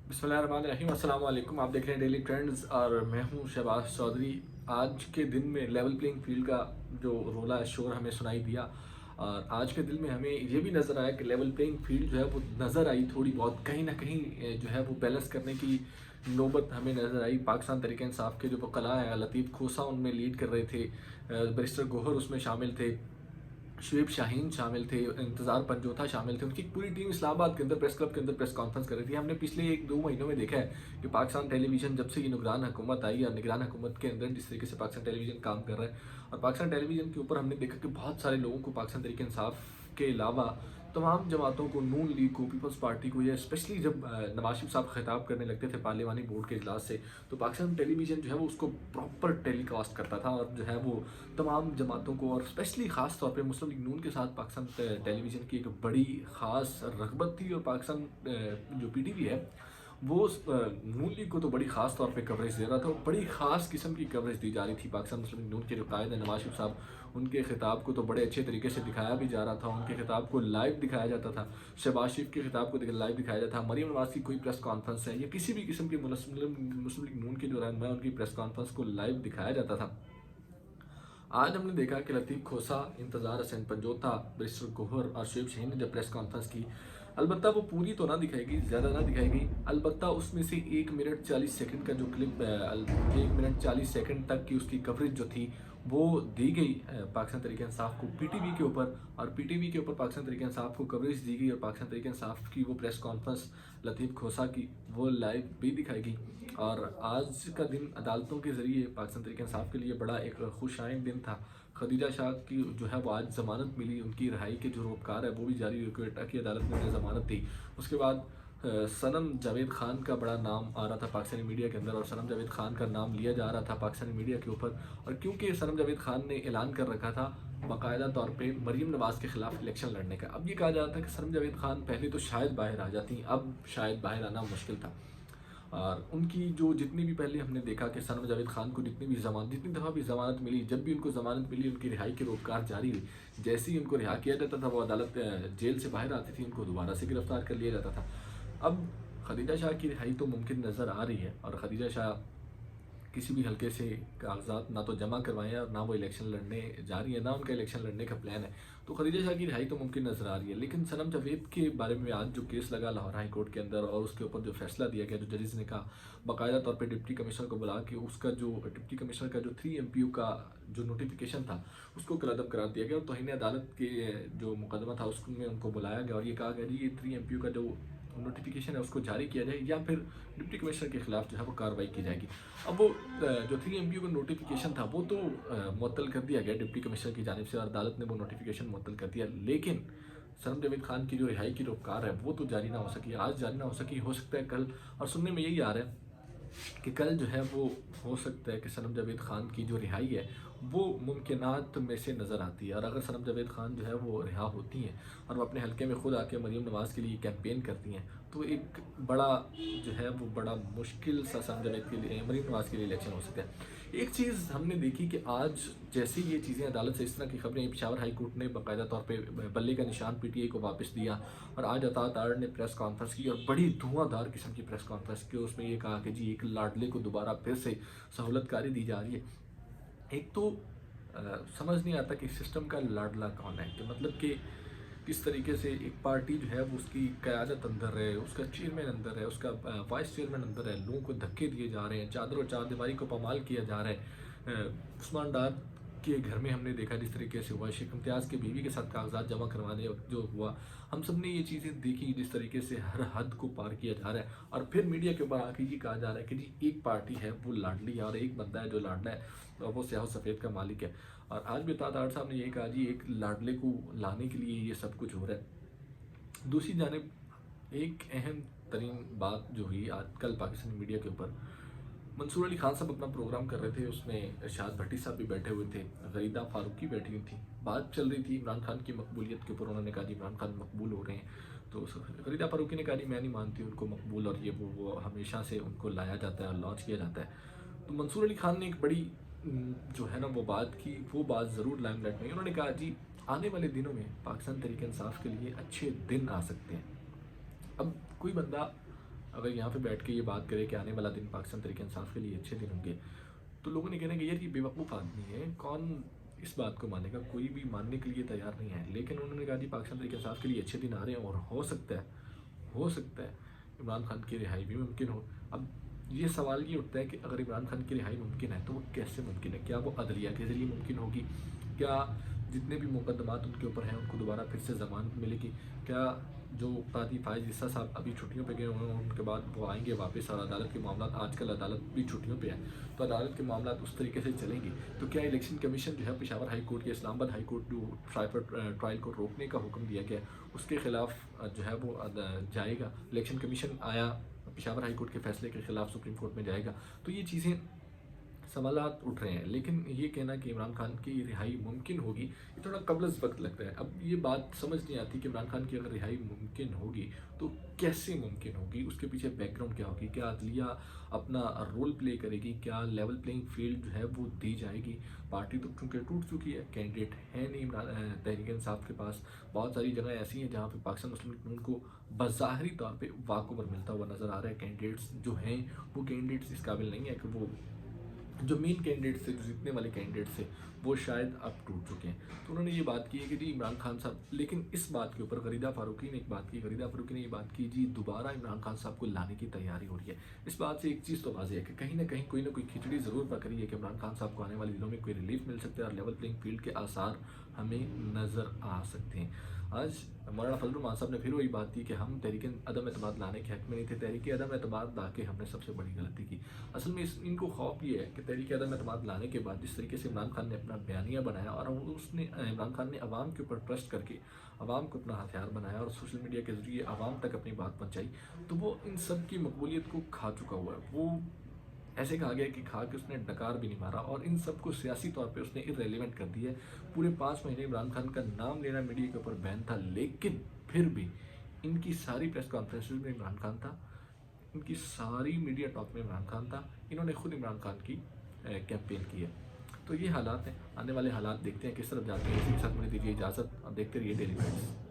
بسم اللہ الرحمن الرحیم، السلام علیکم۔ آپ دیکھ رہے ہیں ڈیلی ٹرینڈز اور میں ہوں شہباز چودھری۔ آج کے دن میں لیول پلینگ فیلڈ کا جو رولا شور ہمیں سنائی دیا، اور آج کے دن میں ہمیں یہ بھی نظر آیا کہ لیول پلینگ فیلڈ جو ہے وہ نظر آئی تھوڑی بہت کہیں نہ کہیں جو ہے وہ بیلنس کرنے کی نوبت ہمیں نظر آئی۔ پاکستان تحریک انصاف کے جو وکلاء ہیں، لطیف کھوسہ ان میں لیڈ کر رہے تھے، بیرسٹر گوہر اس میں شامل تھے، شعیب شاہین شامل تھے، انتظار پنجوتھا شامل تھے، ان کی پوری ٹیم اسلام آباد کے اندر پریس کلب کے اندر پریس کانفرنس کر رہی تھی۔ ہم نے پچھلے 1-2 مہینوں میں دیکھا ہے کہ پاکستان ٹیلی ویژن جب سے یہ نگران حکومت آئی اور نگران حکومت کے اندر جس طریقے سے پاکستان ٹیلی ویژن کام کر رہا ہے، اور پاکستان ٹیلی ویژن کے اوپر ہم نے دیکھا کہ بہت سارے لوگوں کو پاکستان تحریک انصاف کے علاوہ تمام جماعتوں کو، نون لیگ کو، پیپلز پارٹی کو، یا اسپیشلی جب نواز شریف صاحب خطاب کرنے لگتے تھے پارلیمانی بورڈ کے اجلاس سے، تو پاکستان ٹیلی ویژن جو ہے وہ اس کو پراپر ٹیلی کاسٹ کرتا تھا، اور جو ہے وہ تمام جماعتوں کو، اور اسپیشلی خاص طور پہ مسلم لیگ نون کے ساتھ پاکستان ٹیلی ویژن کی ایک بڑی خاص رغبت تھی، اور پاکستان جو پی ٹی وی ہے وہ نون لیگ کو تو بڑی خاص طور پہ کوریج دے رہا تھا، اور بڑی خاص قسم کی کوریج دی جا رہی تھی۔ پاکستان مسلم لیگ نون کے جو قائد ہیں نواز شریف صاحب، ان کے خطاب کو تو بڑے اچھے طریقے سے دکھایا بھی جا رہا تھا، ان کے خطاب کو لائیو دکھایا جاتا تھا، شہباز شریف کے خطاب کو لائیو دکھایا جاتا تھا، مریم نواز کی کوئی پریس کانفرنس ہے یا کسی بھی قسم کی مسلم لیگ نون کے جو رہنما ان کی پریس کانفرنس کو لائیو دکھایا جاتا تھا۔ آج ہم نے دیکھا کہ لطیف کھوسہ، انتظار حسین پنجوتھا، بیرسٹر گوہر اور شعیب شاہین نے جب پریس کانفرنس کی، البتہ وہ پوری تو نہ دکھائی گئی، زیادہ نہ دکھائی گئی، البتہ اس میں سے 1 منٹ 40 سیکنڈ کا جو کلپ، 1 منٹ 40 سیکنڈ تک کی اس کی کوریج جو تھی وہ دی گئی پاکستان تحریک انصاف کو پی ٹی وی کے اوپر، اور پی ٹی وی کے اوپر پاکستان تحریک انصاف کو کوریج دی گئی، اور پاکستان تحریک انصاف کی وہ پریس کانفرنس لطیف کھوسہ کی وہ لائیو بھی دکھائی گئی۔ اور آج کا دن عدالتوں کے ذریعے پاکستان تحریک انصاف کے لیے بڑا ایک خوش آئند دن تھا۔ خدیجہ شاہ کی جو ہے وہ آج ضمانت ملی، ان کی رہائی کے جو روپکار ہے وہ بھی جاری ہوئی، کوئٹہ کی عدالت نے انہیں ضمانت دی۔ اس کے بعد صنم جاوید خان کا بڑا نام آ رہا تھا پاکستانی میڈیا کے اندر، اور صنم جاوید خان کا نام لیا جا رہا تھا پاکستانی میڈیا کے اوپر، اور کیونکہ صنم جاوید خان نے اعلان کر رکھا تھا باقاعدہ طور پہ مریم نواز کے خلاف الیکشن لڑنے کا، اب یہ کہا جاتا ہے کہ صنم جاوید خان پہلے تو شاید باہر آ جاتی، اب شاید باہر آنا مشکل تھا، اور ان کی جو جتنی بھی پہلے ہم نے دیکھا کہ صنم جاوید خان کو جتنی دفعہ بھی ضمانت ملی، جب بھی ان کو ضمانت ملی ان کی رہائی کے روزگار جاری ہوئی، جیسے ہی ان کو رہا کیا جاتا تھا وہ عدالت جیل سے باہر آتی تھی، ان کو دوبارہ سے گرفتار کر لیا جاتا تھا۔ اب خدیجہ شاہ کی رہائی تو ممکن نظر آ رہی ہے، اور خدیجہ شاہ کسی بھی حلقے سے کاغذات نہ تو جمع کروائے ہیں اور نہ وہ الیکشن لڑنے جا رہی ہے، نہ ان کا الیکشن لڑنے کا پلان ہے، تو خدیجہ شاہ کی رہائی تو ممکن نظر آ رہی ہے۔ لیکن صنم جاوید کے بارے میں آج جو کیس لگا لاہور ہائی کورٹ کے اندر، اور اس کے اوپر جو فیصلہ دیا گیا، جو ججز نے کہا باقاعدہ طور پہ ڈپٹی کمشنر کو بلا کے اس کا جو ڈپٹی کمشنر کا جو 3 MPO کا جو نوٹیفیکیشن تھا اس کو کالعدم قرار دیا گیا، اور توہین عدالت کے جو مقدمہ تھا اس میں ان کو بلایا گیا، اور یہ کہا گیا جی یہ 3 MPO کا جو نوٹیفیکیشن ہے اس کو جاری کیا جائے، یا پھر ڈپٹی کمشنر کے خلاف جو ہے وہ کارروائی کی جائے گی۔ اب وہ جو 3 MPO کا نوٹیفیکیشن تھا وہ تو معطل کر دیا گیا ڈپٹی کمشنر کی جانب سے، اور عدالت نے وہ نوٹیفیکیشن معطل کر دیا، لیکن صنم جاوید خان کی جو رہائی کی روکار ہے وہ تو جاری نہ ہو سکی، آج جاری نہ ہو سکی، ہو سکتا ہے کل، اور سننے میں یہی آ رہا ہے کہ کل جو ہے وہ ہو سکتا ہے کہ صنم جاوید خان کی جو رہائی ہے وہ ممکنات میں سے نظر آتی ہے، اور اگر صنم جاوید خان جو ہے وہ رہا ہوتی ہیں اور وہ اپنے حلقے میں خود آ کے مریم نواز کے لیے کیمپین کرتی ہیں، تو ایک بڑا جو ہے وہ بڑا مشکل سا صنم جاوید کے لیے، مریم نواز کے لیے الیکشن ہو سکتا ہے۔ ایک چیز ہم نے دیکھی کہ آج جیسے یہ چیزیں عدالت سے اس طرح کی خبریں، پشاور ہائی کورٹ نے باقاعدہ طور پہ بلے کا نشان PTI کو واپس دیا، اور آج اطاعت آرڈ نے پریس کانفرنس کی، اور بڑی دھواں دار قسم کی پریس کانفرنس کی، اس میں یہ کہا کہ جی ایک لاڈلے کو دوبارہ پھر سے سہولت کاری دی جا رہی ہے۔ ایک تو سمجھ نہیں آتا کہ سسٹم کا لاڈلا کون ہے، کہ مطلب کہ کس طریقے سے ایک پارٹی جو ہے وہ اس کی قیادت اندر ہے، اس کا چیئرمین اندر ہے، اس کا وائس چیئرمین اندر ہے، لوگوں کو دھکے دیے جا رہے ہیں، چادر و چار دیواری کو پامال کیا جا رہا ہے۔ عثمان ڈار کے گھر میں ہم نے دیکھا جس طریقے سے ہوا، شیخ امتیاز کے بیوی کے ساتھ کاغذات جمع کروانے جو ہوا، ہم سب نے یہ چیزیں دیکھی جس طریقے سے ہر حد کو پار کیا جا رہا ہے، اور پھر میڈیا کے اوپر آ کے یہ کہا جا رہا ہے کہ جی ایک پارٹی ہے وہ لاڈلی ہے، اور ایک بندہ ہے جو لاڈلا ہے وہ سیاہ و سفید کا مالک ہے۔ اور آج بھی اطاعت آرڈ صاحب نے یہ کہا جی ایک لاڈلے کو لانے کے لیے یہ سب کچھ ہو رہا ہے۔ دوسری جانب ایک اہم ترین بات جو ہوئی آج کل پاکستانی میڈیا کے اوپر، منصور علی خان صاحب اپنا پروگرام کر رہے تھے، اس میں ارشاد بھٹی صاحب بھی بیٹھے ہوئے تھے، غریدہ فاروقی بیٹھی ہوئی تھی، بات چل رہی تھی عمران خان کی مقبولیت کے اوپر، انہوں نے کہا جی عمران خان مقبول ہو رہے ہیں، تو غریدہ فاروقی نے کہا جی میں نہیں مانتی ان کو مقبول، اور یہ وہ ہمیشہ سے ان کو لایا جاتا ہے اور لانچ کیا جاتا ہے۔ تو منصور علی خان نے ایک بڑی جو ہے نا وہ بات کی، وہ بات ضرور لائم لائٹ میں، انہوں نے کہا جی آنے والے دنوں میں پاکستان تحریک انصاف کے لیے اچھے دن آ سکتے ہیں۔ اب کوئی بندہ اگر یہاں پہ بیٹھ کے یہ بات کرے کہ آنے والا دن پاکستان تحریک انصاف کے لیے اچھے دن ہوں گے، تو لوگوں نے کہنا کہ یار یہ بیوقوف آدمی ہے، کون اس بات کو مانے گا؟ کوئی بھی ماننے کے لیے تیار نہیں ہے۔ لیکن انہوں نے کہا جی پاکستان تحریک انصاف کے لیے اچھے دن آ رہے ہیں، اور ہو سکتا ہے عمران خان کی رہائی بھی ممکن ہو۔ اب یہ سوال یہ اٹھتا ہے کہ اگر عمران خان کی رہائی ممکن ہے تو وہ کیسے ممکن ہے؟ کیا وہ عدلیہ کے ذریعے ممکن ہوگی؟ کیا جتنے بھی مقدمات ان کے اوپر ہیں ان کو دوبارہ پھر سے ضمانت ملے گی؟ کیا جو قاضی فائز عیسیٰ صاحب ابھی چھٹیوں پہ گئے ہوئے ہیں ان کے بعد وہ آئیں گے واپس، اور عدالت کے معاملات، آج کل عدالت بھی چھٹیوں پہ ہے، تو عدالت کے معاملات اس طریقے سے چلیں گے؟ تو کیا الیکشن کمیشن جو ہے پشاور ہائی کورٹ یا اسلام آباد ہائی کورٹ جو ٹرائل کو روکنے کا حکم دیا گیا ہے اس کے خلاف جو ہے وہ جائے گا؟ الیکشن کمیشن آیا پشاور ہائی کورٹ کے فیصلے کے خلاف سپریم کورٹ میں جائے گا؟ تو یہ چیزیں سوالات اٹھ رہے ہیں، لیکن یہ کہنا کہ عمران خان کی رہائی ممکن ہوگی یہ تھوڑا قبل از وقت لگتا ہے۔ اب یہ بات سمجھ نہیں آتی کہ عمران خان کی اگر رہائی ممکن ہوگی تو کیسے ممکن ہوگی، اس کے پیچھے بیک گراؤنڈ کیا ہوگی؟ کیا عدلیہ اپنا رول پلے کرے گی؟ کیا لیول پلینگ فیلڈ جو ہے وہ دی جائے گی؟ پارٹی تو چونکہ ٹوٹ چکی ہے، کینڈیڈیٹ ہے نہیں تحریک انصاف کے پاس، بہت ساری جگہیں ایسی ہیں جہاں پہ پاکستان مسلم لیگ نون کو بظاہری طور پہ واک اوور ملتا ہوا نظر آ رہا ہے۔ کینڈیڈیٹس جو ہیں وہ کینڈیڈیٹس اس قابل نہیں ہے کہ وہ جو مین کینڈیڈیٹ تھے، جو جیتنے والے کینڈیڈیٹ تھے، وہ شاید اب ٹوٹ چکے ہیں۔ تو انہوں نے یہ بات کی ہے کہ جی عمران خان صاحب، لیکن اس بات کے اوپر غریدہ فاروقی نے ایک بات کی، غریدہ فاروقی نے یہ بات کی جی دوبارہ عمران خان صاحب کو لانے کی تیاری ہو رہی ہے۔ اس بات سے ایک چیز تو واضح ہے کہ کہیں نہ کہیں کوئی نہ کوئی کھچڑی ضرور پک رہی ہے کہ عمران خان صاحب کو آنے والے دنوں میں کوئی ریلیف مل سکتا ہے، اور لیول پلینگ فیلڈ کے آثار ہمیں نظر آ سکتے ہیں۔ آج مولانا فضل الرحمان صاحب نے پھر وہی بات کی کہ ہم تحریک عدم اعتماد لانے کے حق میں نہیں تھے، تحریک عدم اعتماد لا کے ہم نے سب سے بڑی غلطی کی۔ اصل میں ان کو خوف یہ ہے کہ تحریک عدم اعتماد لانے کے بعد جس طریقے سے عمران خان نے اپنا بیانیہ بنایا، اور عمران خان نے عوام کے اوپر ٹرسٹ کر کے عوام کو اپنا ہتھیار بنایا اور سوشل میڈیا کے ذریعے عوام تک اپنی بات پہنچائی، تو وہ ان سب کی مقبولیت کو کھا چکا ہوا ہے۔ وہ ایسے کہا گیا کہ کھا کے اس نے ڈکار بھی نہیں مارا، اور ان سب کو سیاسی طور پہ اس نے ارریلیونٹ کر دیا ہے۔ پورے 5 مہینے عمران خان کا نام لینا میڈیا کے اوپر بین تھا، لیکن پھر بھی ان کی ساری پریس کانفرنسز میں عمران خان تھا، ان کی ساری میڈیا ٹاک میں عمران خان تھا، انہوں نے خود عمران خان کی کیمپین کی ہے۔ تو یہ حالات ہیں، آنے والے حالات دیکھتے ہیں کس طرف جاتے ہیں۔ اسی کے ساتھ مجھے دیجیے اجازت، اور دیکھتے رہیے ڈیلی ٹائمز۔